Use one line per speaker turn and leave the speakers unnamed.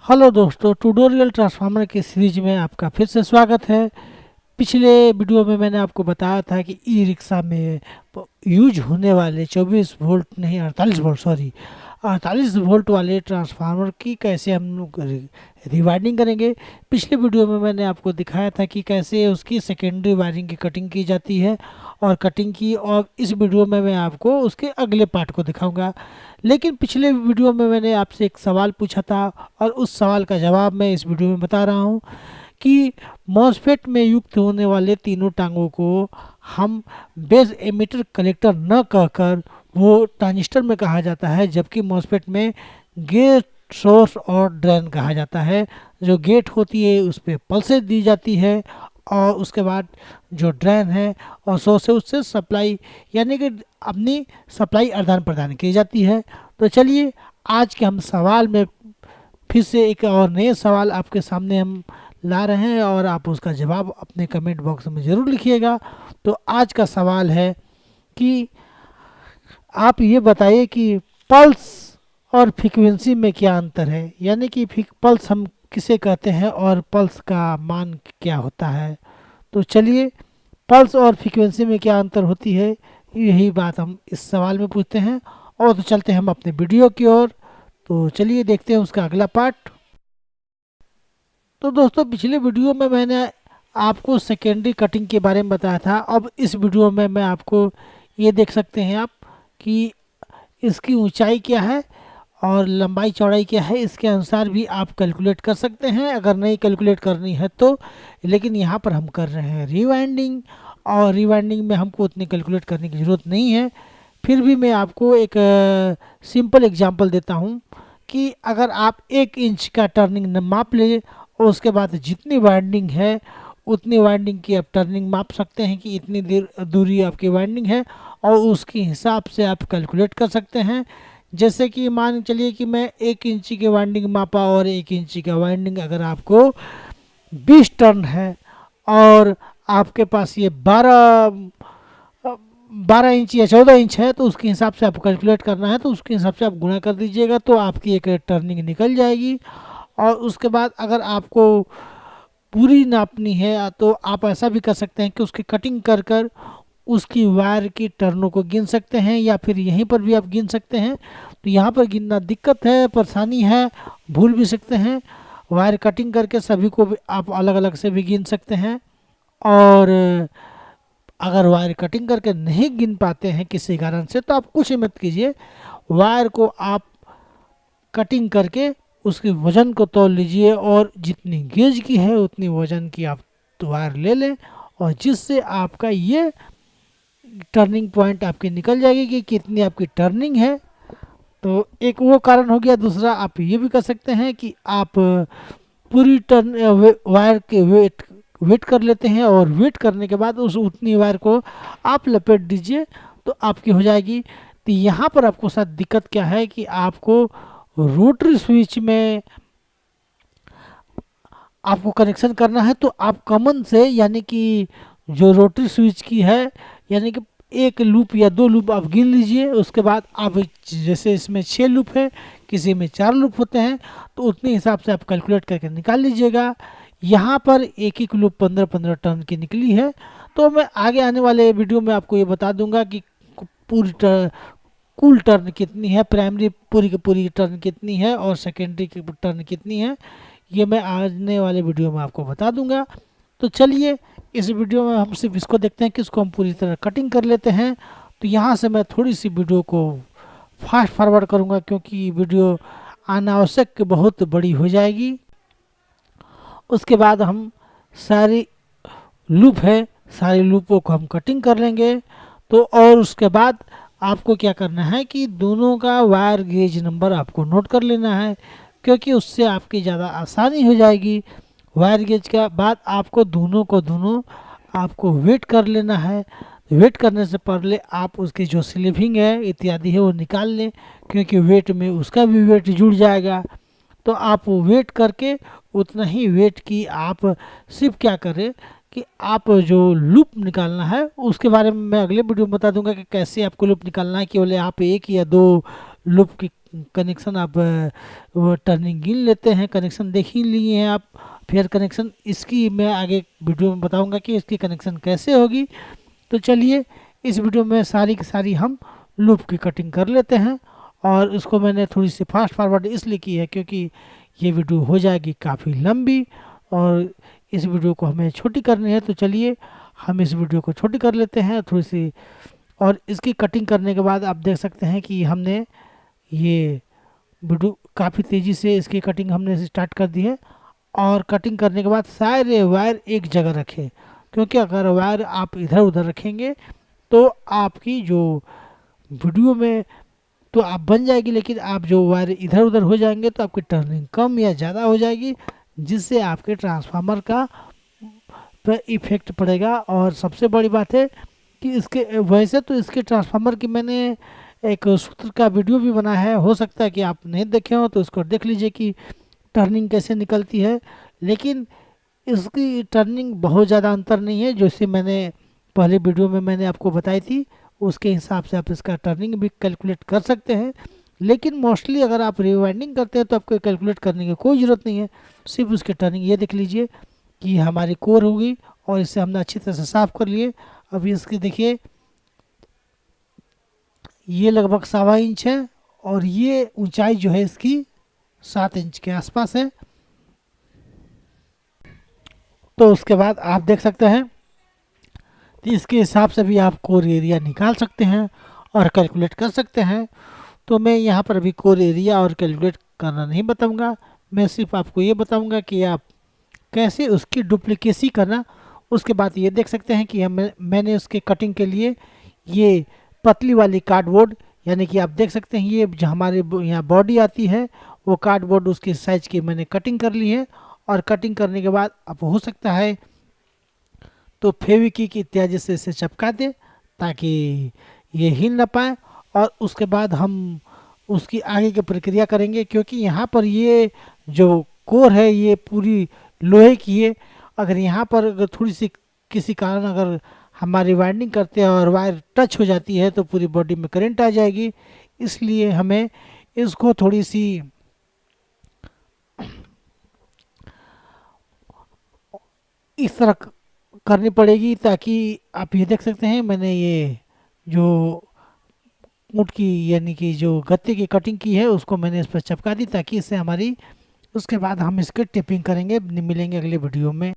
Hello दोस्तों, tutorial transformer की series में आपका फिर से स्वागत है। पिछले वीडियो में मैंने आपको बताया था कि ई रिक्शा में यूज होने वाले 24 वोल्ट नहीं 48 वोल्ट 48 वोल्ट वाले ट्रांसफार्मर की कैसे हम लोग रिवायरिंग करेंगे। पिछले वीडियो में मैंने आपको दिखाया था कि कैसे उसकी सेकेंडरी वायरिंग की कटिंग की जाती है और कटिंग की, और इस वीडियो में मैं आपको उसके अगले पार्ट को दिखाऊंगा। लेकिन पिछले वीडियो में मैंने आपसे एक सवाल पूछा था और उस सवाल का जवाब मैं इस वीडियो में बता रहा हूँ कि मॉसफेट में युक्त होने वाले तीनों टांगों को हम बेस एमिटर कलेक्टर न कहकर वो ट्रांजिस्टर में कहा जाता है, जबकि मॉसफेट में गेट सोर्स और ड्रेन कहा जाता है। जो गेट होती है उस पर पल्सेस दी जाती है और उसके बाद जो ड्रेन है और सोर्स है उससे सप्लाई यानी कि अपनी सप्लाई आदान प्रदान की जाती है। तो चलिए आज के हम सवाल में फिर से एक और नए सवाल आपके सामने हम ला रहे हैं और आप उसका जवाब अपने कमेंट बॉक्स में ज़रूर लिखिएगा। तो आज का सवाल है कि आप ये बताइए कि पल्स और फ्रीक्वेंसी में क्या अंतर है, यानी कि पल्स हम किसे कहते हैं और पल्स का मान क्या होता है। तो चलिए पल्स और फ्रीक्वेंसी में क्या अंतर होती है, यही बात हम इस सवाल में पूछते हैं। और तो चलते हैं हम अपने वीडियो की ओर। तो चलिए देखते हैं उसका अगला पार्ट। तो दोस्तों पिछले वीडियो में मैंने आपको सेकेंडरी कटिंग के बारे में बताया था। अब इस वीडियो में मैं आपको ये देख सकते हैं आप कि इसकी ऊंचाई क्या है और लंबाई चौड़ाई क्या है, इसके अनुसार भी आप कैलकुलेट कर सकते हैं अगर नहीं कैलकुलेट करनी है तो। लेकिन यहाँ पर हम कर रहे हैं रिवाइंडिंग और रिवाइंडिंग में हमको उतनी कैलकुलेट करने की ज़रूरत नहीं है। फिर भी मैं आपको एक सिंपल एग्जांपल देता हूँ कि अगर आप 1 इंच का टर्निंग माप लें और उसके बाद जितनी वाइंडिंग है उतनी वाइंडिंग की आप टर्निंग माप सकते हैं कि इतनी देर दूरी आपकी वाइंडिंग है और उसके हिसाब से आप कैलकुलेट कर सकते हैं। जैसे कि मान चलिए कि मैं 1 इंची की वाइंडिंग मापा और 1 इंची का वाइंडिंग अगर आपको 20 टर्न है और आपके पास ये 12 इंच या 14 इंच है, तो उसके हिसाब से आपको कैलकुलेट करना है, तो उसके हिसाब से आप गुणा कर दीजिएगा तो आपकी एक टर्निंग निकल जाएगी। और उसके बाद अगर आपको पूरी नापनी है तो आप ऐसा भी कर सकते हैं कि उसकी कटिंग कर कर उसकी वायर की टर्नों को गिन सकते हैं, या फिर यहीं पर भी आप गिन सकते हैं। तो यहाँ पर गिनना दिक्कत है, परेशानी है, भूल भी सकते हैं। वायर कटिंग करके सभी को भी आप अलग अलग से भी गिन सकते हैं। और अगर वायर कटिंग करके नहीं गिन पाते हैं किसी कारण से तो आप कुछ मत कीजिए, वायर को आप कटिंग करके उसके वज़न को तौल लीजिए और जितनी गेज की है उतनी वज़न की आप वायर ले लें, और जिससे आपका ये टर्निंग पॉइंट आपकी निकल जाएगी कि कितनी आपकी टर्निंग है। तो एक वो कारण हो गया। दूसरा आप ये भी कर सकते हैं कि आप पूरी टर्न वायर के वेट कर लेते हैं और वेट करने के बाद उस उतनी वायर को आप लपेट दीजिए तो आपकी हो जाएगी। तो यहाँ पर आपको साथ दिक्कत क्या है कि आपको रोटरी स्विच में आपको कनेक्शन करना है, तो आप कॉमन से यानी कि जो रोटरी स्विच की है यानी कि एक लूप या 2 लूप आप गिन लीजिए। उसके बाद आप जैसे इसमें 6 लूप है, किसी में 4 लूप होते हैं, तो उतने हिसाब से आप कैलकुलेट करके निकाल लीजिएगा। यहाँ पर एक एक लूप 15-15 टर्न की निकली है। तो मैं आगे आने वाले वीडियो में आपको ये बता दूंगा कि पूरी कुल टर्न कितनी है, प्राइमरी पूरी की पूरी टर्न कितनी है और सेकेंडरी की टर्न कितनी है, ये मैं आने वाले वीडियो में आपको बता दूंगा। तो चलिए इस वीडियो में हम सिर्फ इसको देखते हैं कि इसको हम पूरी तरह कटिंग कर लेते हैं। तो यहाँ से मैं थोड़ी सी वीडियो को फास्ट फॉरवर्ड करूँगा क्योंकि वीडियो अनावश्यक बहुत बड़ी हो जाएगी। उसके बाद हम सारी लूप है सारी लूपों को हम कटिंग कर लेंगे। तो और उसके बाद आपको क्या करना है कि दोनों का वायर गेज नंबर आपको नोट कर लेना है, क्योंकि उससे आपकी ज़्यादा आसानी हो जाएगी। वायर गेज के बाद आपको दोनों को आपको वेट कर लेना है। वेट करने से पहले आप उसकी जो स्लीविंग है इत्यादि है वो निकाल लें, क्योंकि वेट में उसका भी वेट जुड़ जाएगा। तो आप वेट करके उतना ही वेट की आप सिर्फ क्या करें कि आप जो लूप निकालना है उसके बारे में मैं अगले वीडियो में बता दूंगा कि कैसे आपको लूप निकालना है। केवल आप 1 या 2 लूप की कनेक्शन आप वो टर्निंग इन लेते हैं, कनेक्शन देख ही लिए हैं आप। फिर कनेक्शन इसकी मैं आगे वीडियो में बताऊंगा कि इसकी कनेक्शन कैसे होगी। तो चलिए इस वीडियो में सारी की सारी हम लूप की कटिंग कर लेते हैं। और इसको मैंने थोड़ी सी फास्ट फॉरवर्ड इसलिए की है क्योंकि ये वीडियो हो जाएगी काफ़ी लंबी और इस वीडियो को हमें छोटी करनी है। तो चलिए हम इस वीडियो को छोटी कर लेते हैं थोड़ी सी। और इसकी कटिंग करने के बाद आप देख सकते हैं कि हमने ये वीडियो काफ़ी तेज़ी से इसकी कटिंग हमने स्टार्ट कर दी है। और कटिंग करने के बाद सारे वायर एक जगह रखें, क्योंकि अगर वायर आप इधर उधर रखेंगे तो आपकी जो वीडियो में तो आप बन जाएगी, लेकिन आप जो वायर इधर उधर हो जाएंगे तो आपकी टर्निंग कम या ज़्यादा हो जाएगी, जिससे आपके ट्रांसफार्मर का पर इफेक्ट पड़ेगा। और सबसे बड़ी बात है कि इसके वैसे तो इसके ट्रांसफार्मर की मैंने एक सूत्र का वीडियो भी बना है, हो सकता है कि आप नहीं देखे हो तो इसको देख लीजिए कि टर्निंग कैसे निकलती है। लेकिन इसकी टर्निंग बहुत ज़्यादा अंतर नहीं है, जैसे मैंने पहले वीडियो में मैंने आपको बताई थी उसके हिसाब से आप इसका टर्निंग भी कैलकुलेट कर सकते हैं। लेकिन मोस्टली अगर आप रिवाइंडिंग करते हैं तो आपको कैलकुलेट करने की कोई ज़रूरत नहीं है, सिर्फ उसकी टर्निंग ये देख लीजिए कि हमारी कोर होगी। और इसे हमने अच्छी तरह से साफ़ कर लिए। अभी इसकी देखिए ये लगभग 1.25 इंच है और ये ऊंचाई जो है इसकी 7 इंच के आसपास है। तो उसके बाद आप देख सकते हैं तो इसके हिसाब से भी आप कोर एरिया निकाल सकते हैं और कैलकुलेट कर सकते हैं। तो मैं यहाँ पर अभी कोर एरिया और कैलकुलेट करना नहीं बताऊँगा, मैं सिर्फ आपको ये बताऊँगा कि आप कैसे उसकी डुप्लीकेसी करना। उसके बाद ये देख सकते हैं कि मैंने उसके कटिंग के लिए ये पतली वाली कार्डबोर्ड, यानी कि आप देख सकते हैं ये जो हमारे यहाँ बॉडी आती है वो कार्डबोर्ड उसके साइज की मैंने कटिंग कर ली है। और कटिंग करने के बाद अब हो सकता है तो फेविक्विक इत्यादि से इसे चिपका दें ताकि ये हिल ना पाए। और उसके बाद हम उसकी आगे की प्रक्रिया करेंगे, क्योंकि यहाँ पर ये जो कोर है ये पूरी लोहे की है। अगर यहाँ पर अगर थोड़ी सी किसी कारण अगर हमारी वाइंडिंग करते हैं और वायर टच हो जाती है तो पूरी बॉडी में करंट आ जाएगी। इसलिए हमें इसको थोड़ी सी इस तरह करनी पड़ेगी, ताकि आप ये देख सकते हैं मैंने ये जो ऊँट की यानी कि जो गत्ते की कटिंग की है उसको मैंने इस पर चिपका दी ताकि इससे हमारी उसके बाद हम इसके टिपिंग करेंगे। मिलेंगे अगले वीडियो में।